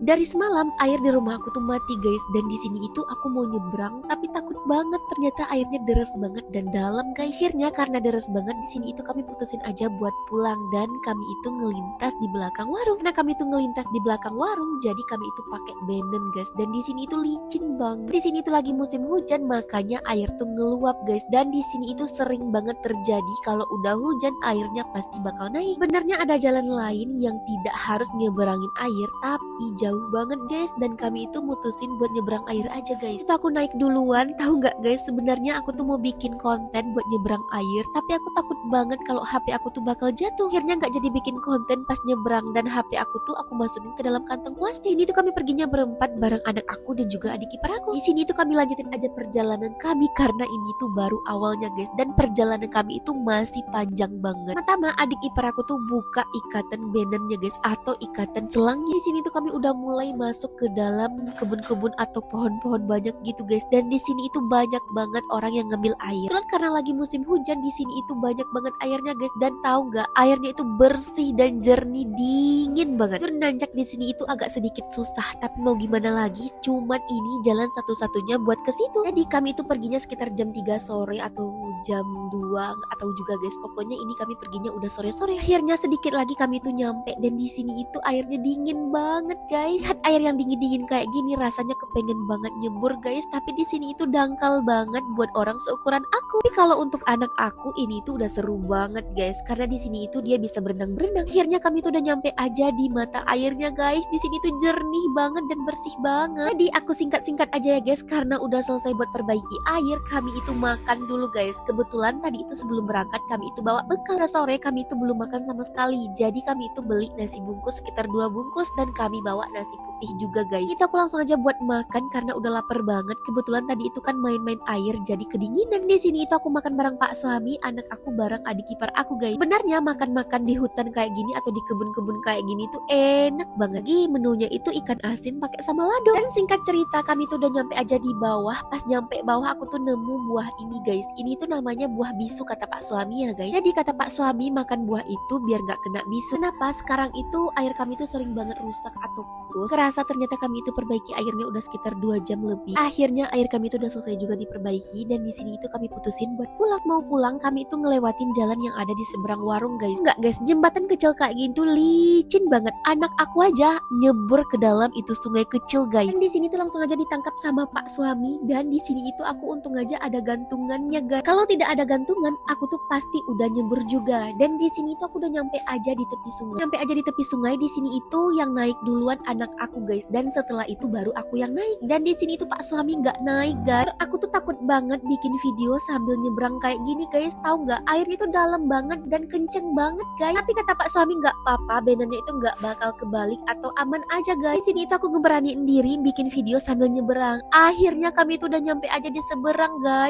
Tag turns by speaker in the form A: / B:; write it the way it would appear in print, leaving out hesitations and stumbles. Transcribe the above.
A: Dari semalam air di rumah aku tuh mati guys, dan di sini itu aku mau nyebrang tapi takut banget, ternyata airnya deras banget dan dalam guys. Akhirnya karena deras banget di sini itu kami putusin aja buat pulang, dan kami itu ngelintas di belakang warung. Nah kami itu ngelintas di belakang warung, jadi kami itu pakai benen guys, dan di sini itu licin banget. Di sini itu lagi musim hujan, makanya air tuh ngeluap guys, dan di sini itu sering banget terjadi kalau udah hujan airnya pasti bakal naik. Benernya ada jalan lain yang tidak harus nyeberangin air, tapi jauh banget guys, dan kami itu mutusin buat nyebrang air aja guys. Itu aku naik duluan, tahu nggak guys, sebenarnya aku tuh mau bikin konten buat nyebrang air, tapi aku takut banget kalau HP aku tuh bakal jatuh. Akhirnya nggak jadi bikin konten pas nyebrang, dan HP aku tuh aku masukin ke dalam kantong plastik. Ini tuh kami perginya berempat bareng anak aku dan juga adik ipar aku. Di sini tuh kami lanjutin aja perjalanan kami karena ini tuh baru awalnya guys, dan perjalanan kami itu masih panjang banget. Pertama adik ipar aku tuh buka ikatan benennya guys, atau ikatan selangnya. Di sini tuh kami udah mulai masuk ke dalam kebun-kebun atau pohon-pohon banyak gitu guys, dan di sini itu banyak banget orang yang ngambil air. Kebetulan karena lagi musim hujan di sini itu banyak banget airnya guys, dan tahu nggak, airnya itu bersih dan jernih, dingin banget. Jujur nanjak di sini itu agak sedikit susah, tapi mau gimana lagi, cuman ini jalan satu-satunya buat ke situ. Jadi kami itu perginya sekitar jam 3 sore atau jam 2 atau juga guys, pokoknya ini kami perginya udah sore-sore. Akhirnya sedikit lagi kami itu nyampe, dan di sini itu airnya dingin banget guys. Lihat air yang dingin-dingin kayak gini, rasanya kepengen banget nyebur guys, tapi di sini itu dangkal banget buat orang seukuran aku. Tapi kalau untuk anak aku ini tuh udah seru banget guys, karena di sini itu dia bisa berenang-berenang. Akhirnya kami tuh udah nyampe aja di mata airnya guys. Di sini tuh jernih banget dan bersih banget. Jadi aku singkat-singkat aja ya guys, karena udah selesai buat perbaiki air, kami itu makan dulu guys. Kebetulan tadi itu sebelum berangkat kami itu bawa bekal. Udah sore kami itu belum makan sama sekali, jadi kami itu beli nasi bungkus sekitar 2 bungkus, dan kami bawa nasi putih juga guys. Kita aku langsung aja buat makan karena udah lapar banget. Kebetulan tadi itu kan main-main air jadi kedinginan. Di sini itu aku makan bareng pak suami, anak aku bareng adik ipar aku guys. Benarnya makan-makan di hutan kayak gini atau di kebun-kebun kayak gini tuh enak banget. Lagi menunya itu ikan asin pakai sama lado. Dan singkat cerita kami tuh udah nyampe aja di bawah. Pas nyampe bawah aku tuh nemu buah ini guys. Ini tuh namanya buah bisu kata pak suami ya guys. Jadi kata pak suami makan buah itu biar nggak kena bisu. Kenapa sekarang itu air kami tuh sering banget rusak atau putus. Serasa ternyata kami itu perbaiki airnya udah sekitar 2 jam lebih. Akhirnya air kami itu udah selesai juga diperbaiki, dan di sini itu kami putusin buat pulang. Mau pulang kami itu ngelewatin jalan yang ada di seberang warung guys. Enggak guys, jembatan kecil kayak gitu licin banget. Anak aku aja nyebur ke dalam itu sungai kecil guys. Dan di sini tuh langsung aja ditangkap sama pak suami, dan di sini itu aku untung aja ada gantungannya guys. Kalau tidak ada gantungan, aku tuh pasti udah nyebur juga. Dan di sini tuh aku udah nyampe aja di tepi sungai. Nyampe aja di tepi sungai, di sini itu yang naik duluan anak aku guys, dan setelah itu baru aku yang naik. Dan di sini tuh pak suami nggak naik guys. Aku tuh takut banget bikin video sambil nyebrang kayak gini guys, tahu nggak, airnya tuh dalam banget dan kenceng banget guys. Tapi kata pak suami nggak apa-apa, benennya itu nggak bakal kebalik atau aman aja guys. Di sini itu aku ngeberaniin diri bikin video sambil nyeberang. Akhirnya kami tuh udah nyampe aja di seberang guys.